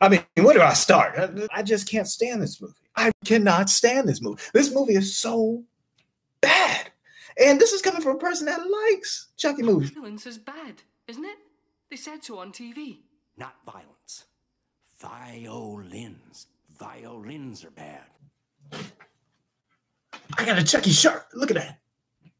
I mean, where do I start? I just can't stand this movie. I cannot stand this movie. This movie is so bad. And this is coming from a person that likes Chucky movies. Violence is bad, isn't it? They said so on TV. Not violence. Violins. Violins are bad. I got a Chucky shirt. Look at that.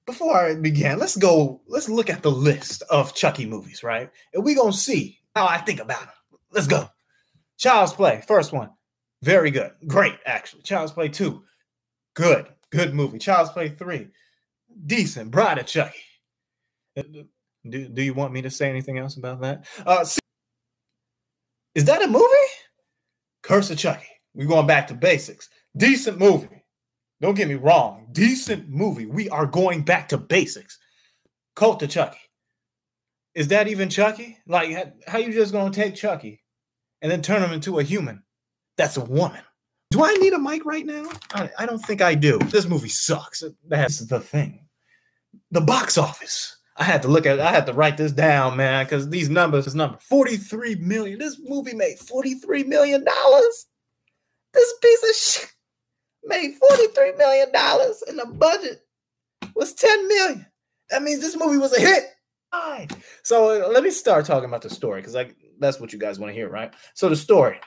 Before I begin, let's look at the list of Chucky movies, right? And we're going to see how I think about them. Let's go. Child's Play, first one. Very good. Great, actually. Child's Play 2. Good. Good movie. Child's Play 3. Decent. Bride of Chucky. Do you want me to say anything else about that? Is that a movie? Curse of Chucky. We're going back to basics. Decent movie. Don't get me wrong. Decent movie. We are going back to basics. Cult of Chucky. Is that even Chucky? Like, how you just going to take Chucky and then turn him into a human? That's a woman. Do I need a mic right now? I don't think I do. This movie sucks. That's the thing. The box office. I had to write this down, man, because these numbers, this number, 43 million. This movie made $43 million. This piece of shit made $43 million and the budget was $10 million. That means this movie was a hit. So let me start talking about the story, because that's what you guys want to hear, right? So the story.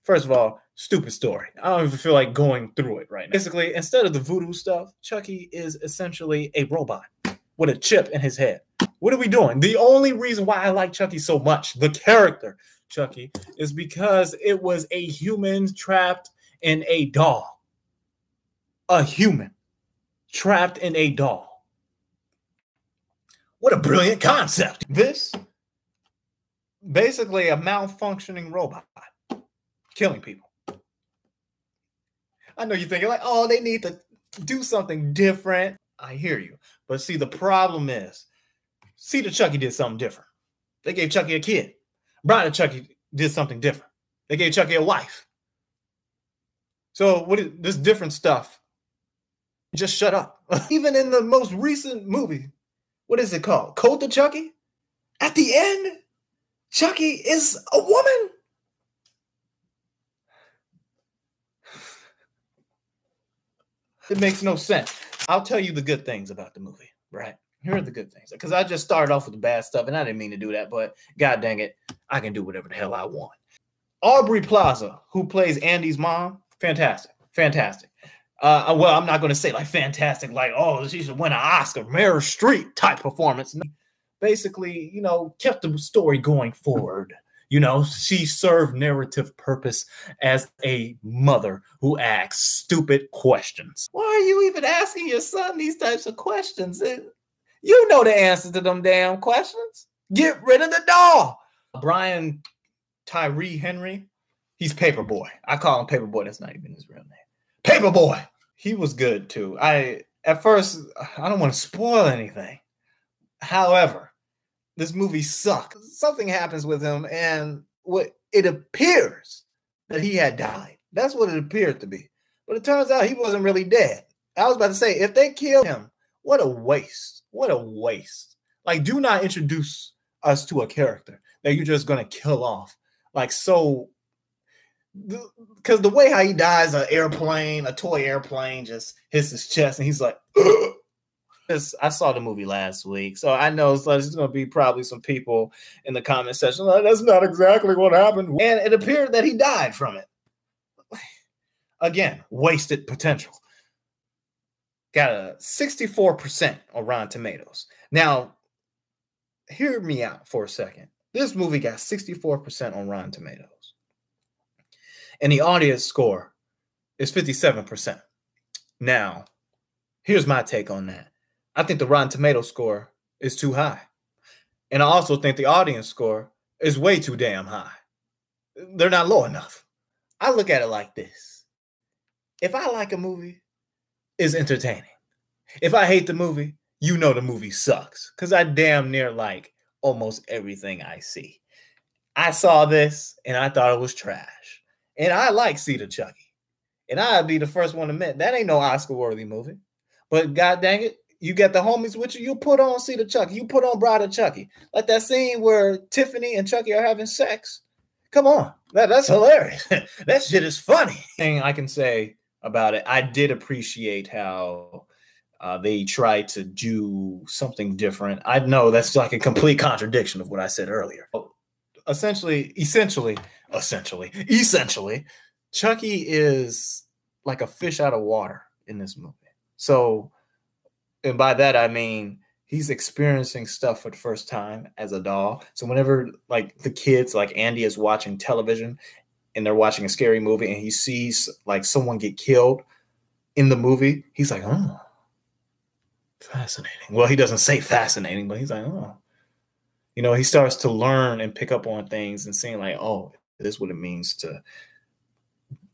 First of all, stupid story. I don't even feel like going through it right now. Basically, instead of the voodoo stuff, Chucky is essentially a robot with a chip in his head. What are we doing? The only reason why I like Chucky so much, the character Chucky, is because it was a human trapped in a doll. A human trapped in a doll. What a brilliant concept. This, basically a malfunctioning robot killing people. I know you're thinking like, oh, they need to do something different. I hear you. But see, the problem is, Seed of Chucky did something different. They gave Chucky a kid. Bride of Chucky did something different. They gave Chucky a wife. So what is this different stuff? Just shut up. Even in the most recent movie, what is it called? Cult of Chucky? At the end, Chucky is a woman. It makes no sense. I'll tell you the good things about the movie, right? Here are the good things. Because I just started off with the bad stuff, and I didn't mean to do that, but god dang it, I can do whatever the hell I want. Aubrey Plaza, who plays Andy's mom, fantastic. Fantastic. Well, I'm not going to say like fantastic, like, oh, she should win an Oscar, Meryl Streep type performance. Basically, you know, kept the story going forward. You know, she served narrative purpose as a mother who asks stupid questions. Why are you even asking your son these types of questions? You know the answer to them damn questions. Get rid of the doll. Brian Tyree Henry, he's Paperboy. I call him Paperboy. That's not even his real name. Paperboy. He was good too. At first, I don't want to spoil anything. However, this movie sucks. Something happens with him, and it appears that he had died. That's what it appeared to be. But it turns out he wasn't really dead. I was about to say, if they killed him, what a waste. What a waste. Like, do not introduce us to a character that you're just going to kill off. Like, so, because the way how he dies, a toy airplane just hits his chest, and he's like, ugh. I saw the movie last week, so I know there's going to be probably some people in the comment section like, that's not exactly what happened. And it appeared that he died from it. Again, wasted potential. Got a 64% on Rotten Tomatoes. Now, hear me out for a second. This movie got 64% on Rotten Tomatoes. And the audience score is 57%. Now, here's my take on that. I think the Rotten Tomatoes score is too high. And I also think the audience score is way too damn high. They're not low enough. I look at it like this. If I like a movie, it's entertaining. If I hate the movie, you know the movie sucks. Because I damn near like almost everything I see. I saw this and I thought it was trash. And I like Seed of Chucky. And I'd be the first one to admit that ain't no Oscar-worthy movie. But god dang it, you get the homies with you, you put on Seed of Chucky, you put on Bride of Chucky. Like that scene where Tiffany and Chucky are having sex. Come on. That's hilarious. That shit is funny. Thing I can say about it, I did appreciate how they tried to do something different. I know that's like a complete contradiction of what I said earlier. Essentially, Chucky is like a fish out of water in this movie. So, and by that I mean he's experiencing stuff for the first time as a doll. So whenever like the kids, like Andy, is watching television and they're watching a scary movie and he sees like someone get killed in the movie, he's like, oh, fascinating. Well, he doesn't say fascinating, but he's like, oh. You know, he starts to learn and pick up on things and seeing like, oh, this is what it means to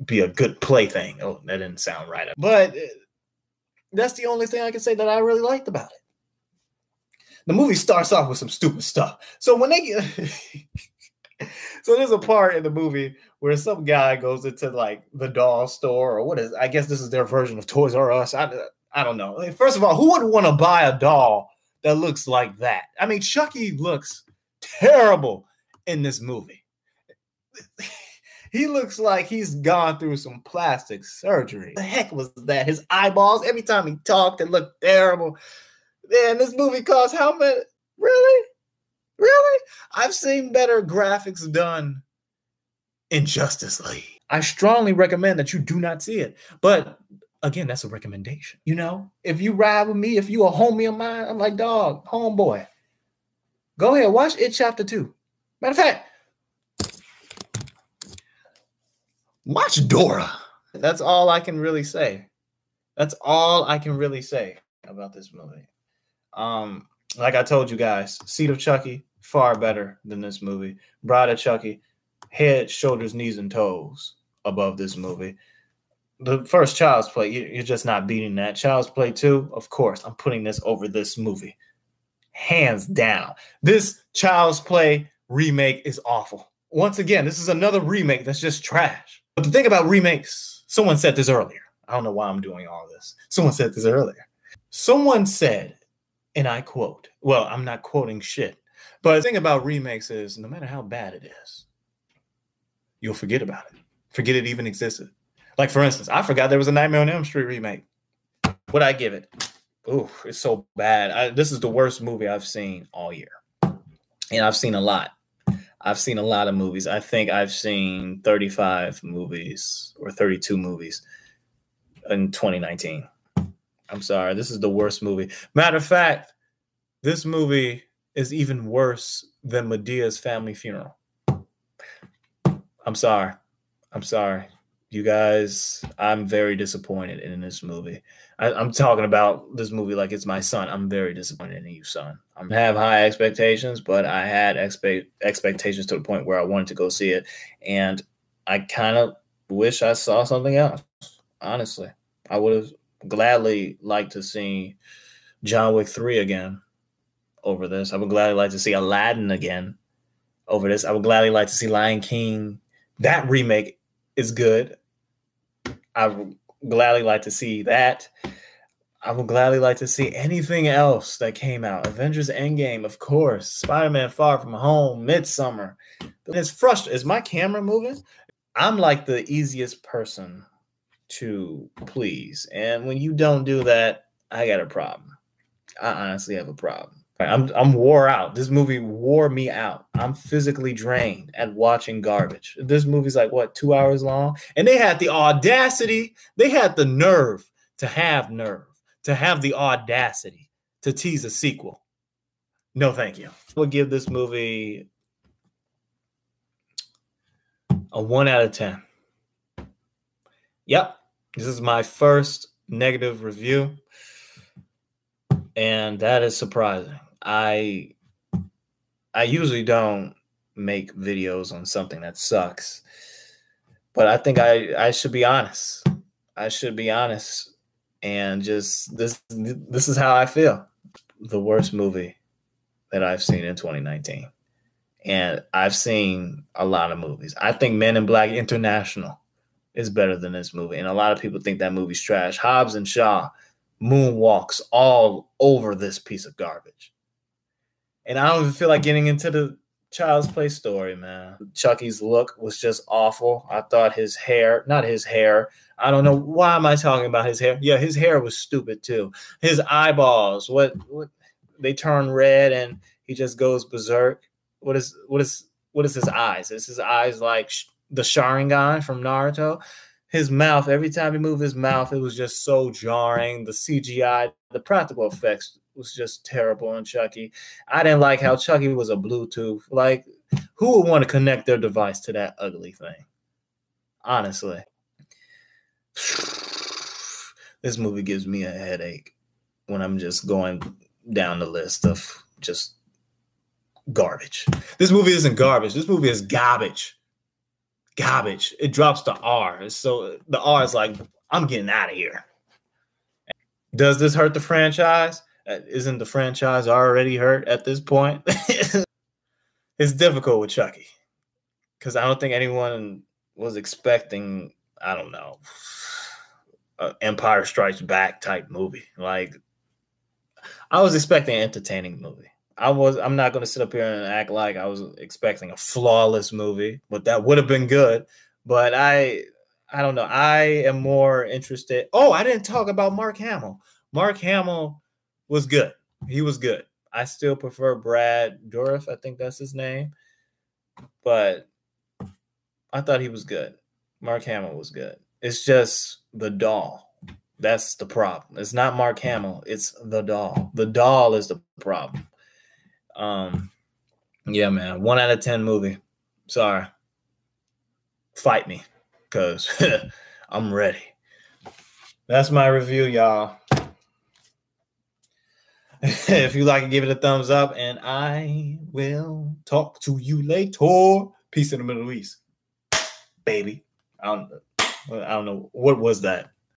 be a good plaything. Oh, that didn't sound right. But that's the only thing I can say that I really liked about it. The movie starts off with some stupid stuff. So when they get so there's a part in the movie where some guy goes into like the doll store, or what is, I guess this is their version of Toys R Us. I don't know. Like, first of all, who would want to buy a doll that looks like that? I mean, Chucky looks terrible in this movie. He looks like he's gone through some plastic surgery. The heck was that? His eyeballs, every time he talked, it looked terrible. Man, this movie cost how much? Really? Really? I've seen better graphics done in Justice League. I strongly recommend that you do not see it. But again, that's a recommendation. You know, if you ride with me, if you a homie of mine, I'm like, dog, homeboy, go ahead, watch It Chapter 2. Matter of fact, watch Dora. That's all I can really say. That's all I can really say about this movie. Like I told you guys, Seed of Chucky, far better than this movie. Bride of Chucky, head, shoulders, knees, and toes above this movie. The first Child's Play, you're just not beating that. Child's Play 2, of course, I'm putting this over this movie. Hands down. This Child's Play remake is awful. Once again, this is another remake that's just trash. But the thing about remakes, someone said this earlier. I don't know why I'm doing all this. Someone said this earlier. Someone said, and I quote, well, I'm not quoting shit, but the thing about remakes is no matter how bad it is, you'll forget about it. Forget it even existed. Like, for instance, I forgot there was a Nightmare on Elm Street remake. What'd I give it? Ooh, it's so bad. This is the worst movie I've seen all year. And I've seen a lot. I've seen a lot of movies. I think I've seen 35 movies or 32 movies in 2019. I'm sorry. This is the worst movie. Matter of fact, this movie is even worse than Medea's Family Funeral. I'm sorry. I'm sorry. You guys, I'm very disappointed in this movie. I'm talking about this movie like it's my son. I'm very disappointed in you, son. I have high expectations, but I had expectations to the point where I wanted to go see it. And I kind of wish I saw something else, honestly. I would have gladly liked to see John Wick 3 again over this. I would gladly like to see Aladdin again over this. I would gladly like to see Lion King. That remake is good. I would gladly like to see that. I would gladly like to see anything else that came out. Avengers Endgame, of course. Spider-Man Far From Home, Midsummer. It's frustrating. Is my camera moving? I'm like the easiest person to please. And when you don't do that, I got a problem. I honestly have a problem. I'm wore out. This movie wore me out. I'm physically drained at watching garbage. This movie's like, what, 2 hours long? And they had the audacity, they had the nerve, to have the audacity to tease a sequel. No, thank you. I would give this movie a 1 out of 10. Yep. This is my first negative review. And that is surprising. I usually don't make videos on something that sucks, but I think I should be honest. I should be honest, and just this is how I feel. The worst movie that I've seen in 2019, and I've seen a lot of movies. I think Men in Black International is better than this movie, and a lot of people think that movie's trash. Hobbs and Shaw moonwalks all over this piece of garbage. And I don't even feel like getting into the Child's Play story, man. Chucky's look was just awful. I thought his hair, not his hair. I don't know why am I talking about his hair. Yeah, his hair was stupid too. His eyeballs, what they turn red and he just goes berserk. What is his eyes? Is his eyes like the Sharingan from Naruto? His mouth, every time he moved his mouth, it was just so jarring. The CGI, the practical effects was just terrible on Chucky. I didn't like how Chucky was a Bluetooth. Like, who would want to connect their device to that ugly thing? Honestly. This movie gives me a headache when I'm just going down the list of just garbage. This movie isn't garbage. This movie is garbage. Garbage. It drops the R. So the R is like, I'm getting out of here. Does this hurt the franchise? Isn't the franchise already hurt at this point? It's difficult with Chucky because I don't think anyone was expecting, I don't know, Empire Strikes Back type movie. Like, I was expecting an entertaining movie. I'm not going to sit up here and act like I was expecting a flawless movie, but that would have been good. But I don't know. I am more interested. Oh, I didn't talk about Mark Hamill. Mark Hamill was good. He was good. I still prefer Brad Dourif. I think that's his name. But I thought he was good. Mark Hamill was good. It's just the doll. That's the problem. It's not Mark Hamill. It's the doll. The doll is the problem. Yeah, man. 1 out of 10 movie. Sorry. Fight me, because I'm ready. That's my review, y'all. If you like it, give it a thumbs up, and I will talk to you later. Peace in the Middle East, baby. I don't know. What was that?